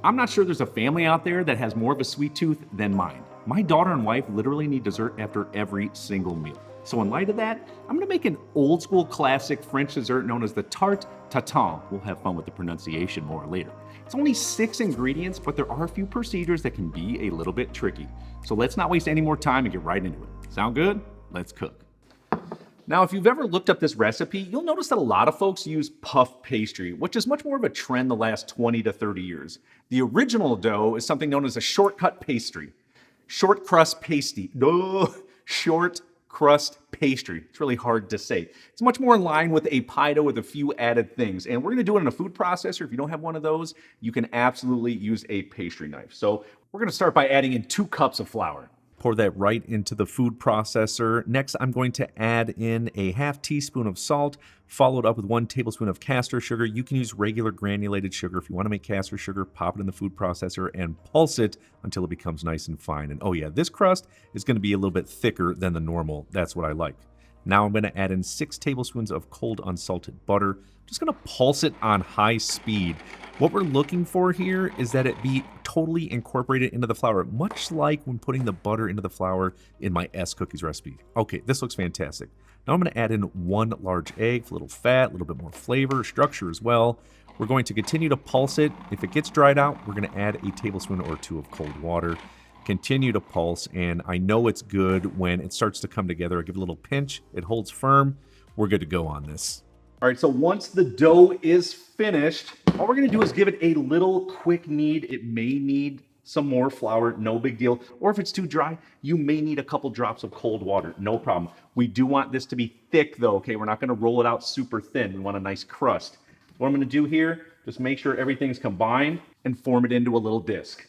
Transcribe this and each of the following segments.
I'm not sure there's a family out there that has more of a sweet tooth than mine. My daughter and wife literally need dessert after every single meal. So in light of that, I'm gonna make an old school classic French dessert known as the Tarte Tatin. We'll have fun with the pronunciation more later. It's only 6 ingredients, but there are a few procedures that can be a little bit tricky. So let's not waste any more time and get right into it. Sound good? Let's cook. Now, if you've ever looked up this recipe, you'll notice that a lot of folks use puff pastry, which is much more of a trend the last 20 to 30 years. The original dough is something known as a shortcut pastry. Short crust pasty. No, short crust pastry. It's really hard to say. It's much more in line with a pie dough with a few added things. And we're gonna do it in a food processor. If you don't have one of those, you can absolutely use a pastry knife. So we're gonna start by adding in 2 cups of flour. Pour that right into the food processor. Next, I'm going to add in a ½ teaspoon of salt, followed up with 1 tablespoon of caster sugar. You can use regular granulated sugar. If you want to make caster sugar, pop it in the food processor and pulse it until it becomes nice and fine. And oh yeah, this crust is going to be a little bit thicker than the normal. That's what I like. Now I'm going to add in 6 tablespoons of cold unsalted butter. Just going to pulse it on high speed. What we're looking for here is that it be totally incorporated into the flour, much like when putting the butter into the flour in my S cookies recipe. Okay, this looks fantastic. Now I'm going to add in 1 large egg, a little fat, a little bit more flavor, structure as well. We're going to continue to pulse it. If it gets dried out, we're going to add a tablespoon or 2 of cold water. Continue to pulse, and I know it's good when it starts to come together. I give it a little pinch, it holds firm. We're good to go on this. All right, so once the dough is finished, all we're gonna do is give it a little quick knead. It may need some more flour, no big deal. Or if it's too dry, you may need a couple drops of cold water, no problem. We do want this to be thick though, okay? We're not gonna roll it out super thin. We want a nice crust. What I'm gonna do here, just make sure everything's combined and form it into a little disc.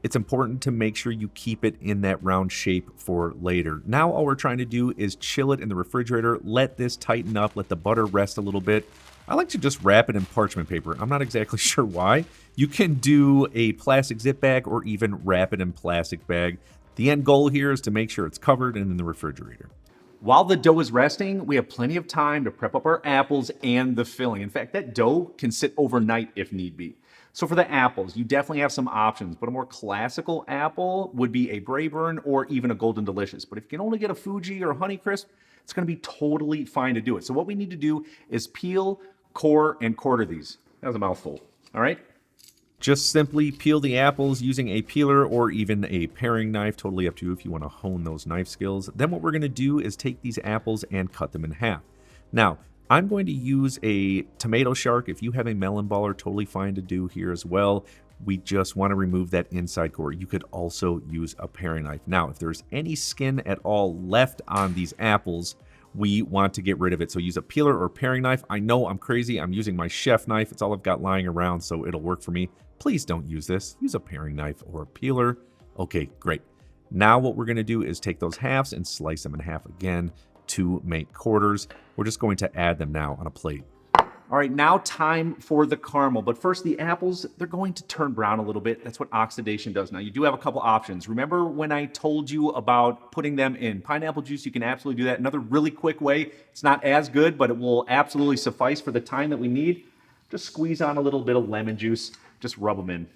It's important to make sure you keep it in that round shape for later. Now all we're trying to do is chill it in the refrigerator, let this tighten up, let the butter rest a little bit. I like to just wrap it in parchment paper. I'm not exactly sure why. You can do a plastic zip bag or even wrap it in plastic bag. The end goal here is to make sure it's covered and in the refrigerator. While the dough is resting, we have plenty of time to prep up our apples and the filling. In fact, that dough can sit overnight if need be. So for the apples, you definitely have some options, but a more classical apple would be a Braeburn or even a Golden Delicious. But if you can only get a Fuji or a Honeycrisp, it's gonna be totally fine to do it. So what we need to do is peel, core, and quarter these. That was a mouthful, all right? Just simply peel the apples using a peeler or even a paring knife, totally up to you if you wanna hone those knife skills. Then what we're gonna do is take these apples and cut them in half. Now, I'm going to use a tomato shark. If you have a melon baller, totally fine to do here as well. We just want to remove that inside core. You could also use a paring knife. Now, if there's any skin at all left on these apples, we want to get rid of it. So use a peeler or paring knife. I know I'm crazy. I'm using my chef knife. It's all I've got lying around, so it'll work for me. Please don't use this. Use a paring knife or a peeler. Okay, great. Now what we're going to do is take those halves and slice them in half again to make quarters. We're just going to add them now on a plate. All right, now time for the caramel. But first, the apples, they're going to turn brown a little bit. That's what oxidation does. Now, you do have a couple options. Remember when I told you about putting them in pineapple juice? You can absolutely do that. Another really quick way. It's not as good, but it will absolutely suffice for the time that we need. Just squeeze on a little bit of lemon juice. Just rub them in.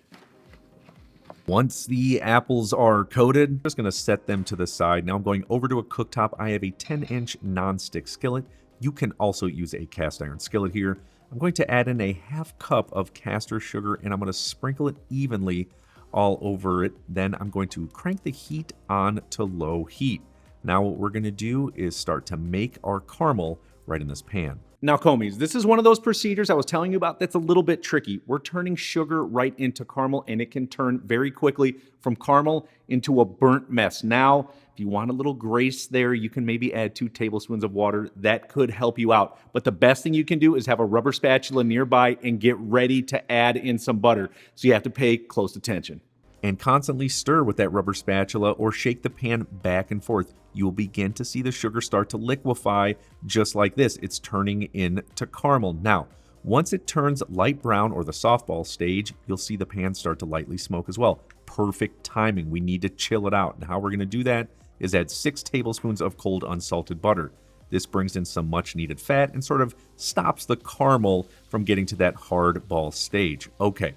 Once the apples are coated, I'm just going to set them to the side. Now I'm going over to a cooktop. I have a 10-inch non-stick skillet. You can also use a cast iron skillet here. I'm going to add in a ½ cup of caster sugar and I'm going to sprinkle it evenly all over it. Then I'm going to crank the heat on to low heat. Now what we're going to do is start to make our caramel right in this pan. Now, Comies, this is one of those procedures I was telling you about that's a little bit tricky. We're turning sugar right into caramel, and it can turn very quickly from caramel into a burnt mess. Now, if you want a little grace there, you can maybe add 2 tablespoons of water. That could help you out. But the best thing you can do is have a rubber spatula nearby and get ready to add in some butter. So you have to pay close attention. And constantly stir with that rubber spatula or shake the pan back and forth. You will begin to see the sugar start to liquefy just like this. It's turning into caramel. Now, once it turns light brown or the softball stage, you'll see the pan start to lightly smoke as well. Perfect timing. We need to chill it out. And how we're going to do that is add 6 tablespoons of cold unsalted butter. This brings in some much needed fat and sort of stops the caramel from getting to that hard ball stage. Okay.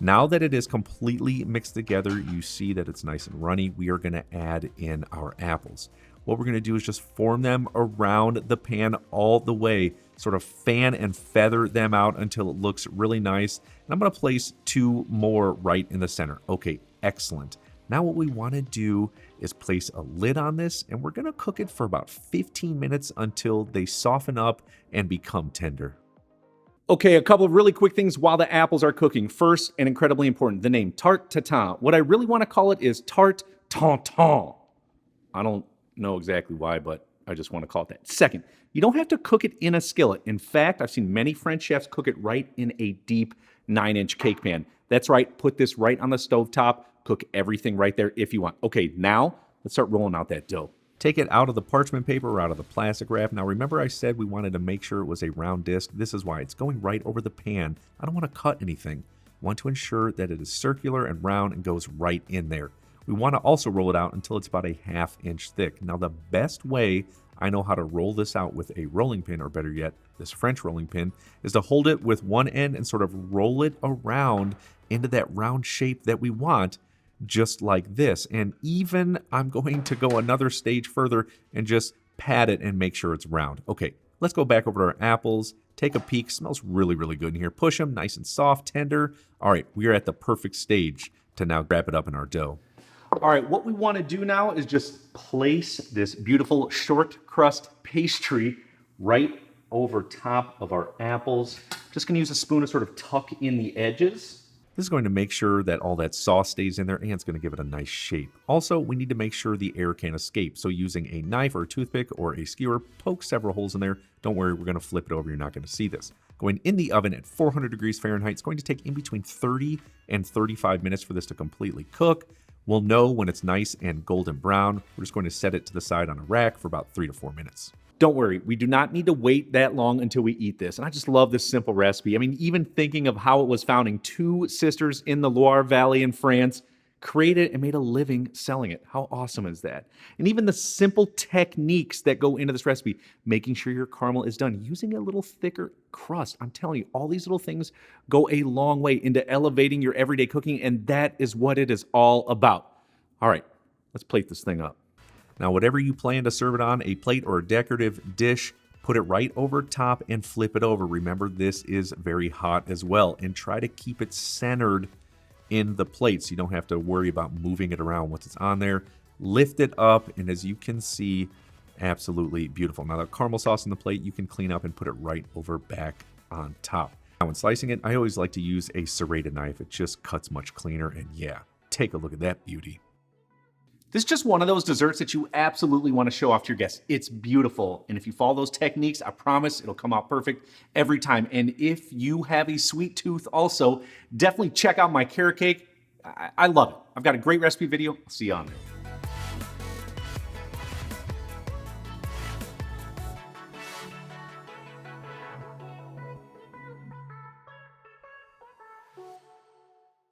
Now that it is completely mixed together, you see that it's nice and runny. We are going to add in our apples. What we're going to do is just form them around the pan all the way, sort of fan and feather them out until it looks really nice. And I'm going to place 2 more right in the center. Okay, excellent. Now what we want to do is place a lid on this, and we're going to cook it for about 15 minutes until they soften up and become tender. Okay, a couple of really quick things while the apples are cooking. First, and incredibly important, the name Tarte Tatin. What I really want to call it is Tarte Tatin. I don't know exactly why, but I just want to call it that. Second, you don't have to cook it in a skillet. In fact, I've seen many French chefs cook it right in a deep 9-inch cake pan. That's right, put this right on the stovetop, cook everything right there if you want. Okay, now let's start rolling out that dough. Take it out of the parchment paper or out of the plastic wrap. Now remember I said we wanted to make sure it was a round disc. This is why. It's going right over the pan. I don't want to cut anything. I want to ensure that it is circular and round and goes right in there. We want to also roll it out until it's about a 1/2 inch thick. Now the best way I know how to roll this out with a rolling pin, or better yet, this French rolling pin, is to hold it with one end and sort of roll it around into that round shape that we want, just like this. And even I'm going to go another stage further and just pat it and make sure it's round. Okay, let's go back over to our apples. Take a peek. Smells really, really good in here. Push them nice and soft, tender. All right, we are at the perfect stage to now wrap it up in our dough. All right, what we want to do now is just place this beautiful short crust pastry right over top of our apples. Just going to use a spoon to sort of tuck in the edges. This is going to make sure that all that sauce stays in there, and it's going to give it a nice shape. Also, we need to make sure the air can't escape. So using a knife or a toothpick or a skewer, poke several holes in there. Don't worry, we're going to flip it over. You're not going to see this. Going in the oven at 400 degrees Fahrenheit. It's going to take in between 30 and 35 minutes for this to completely cook. We'll know when it's nice and golden brown. We're just going to set it to the side on a rack for about 3 to 4 minutes. Don't worry, we do not need to wait that long until we eat this. And I just love this simple recipe. I mean, even thinking of how it was founding, 2 sisters in the Loire Valley in France created and made a living selling it. How awesome is that? And even the simple techniques that go into this recipe, making sure your caramel is done, using a little thicker crust. I'm telling you, all these little things go a long way into elevating your everyday cooking, and that is what it is all about. All right, let's plate this thing up. Now, whatever you plan to serve it on, a plate or a decorative dish, put it right over top and flip it over. Remember, this is very hot as well, and try to keep it centered in the plate so you don't have to worry about moving it around once it's on there. Lift it up, and as you can see, absolutely beautiful. Now, the caramel sauce on the plate, you can clean up and put it right over back on top. Now, when slicing it, I always like to use a serrated knife. It just cuts much cleaner, and yeah, take a look at that beauty. This is just one of those desserts that you absolutely want to show off to your guests. It's beautiful. And if you follow those techniques, I promise it'll come out perfect every time. And if you have a sweet tooth also, definitely check out my carrot cake. I love it. I've got a great recipe video. I'll see you on there.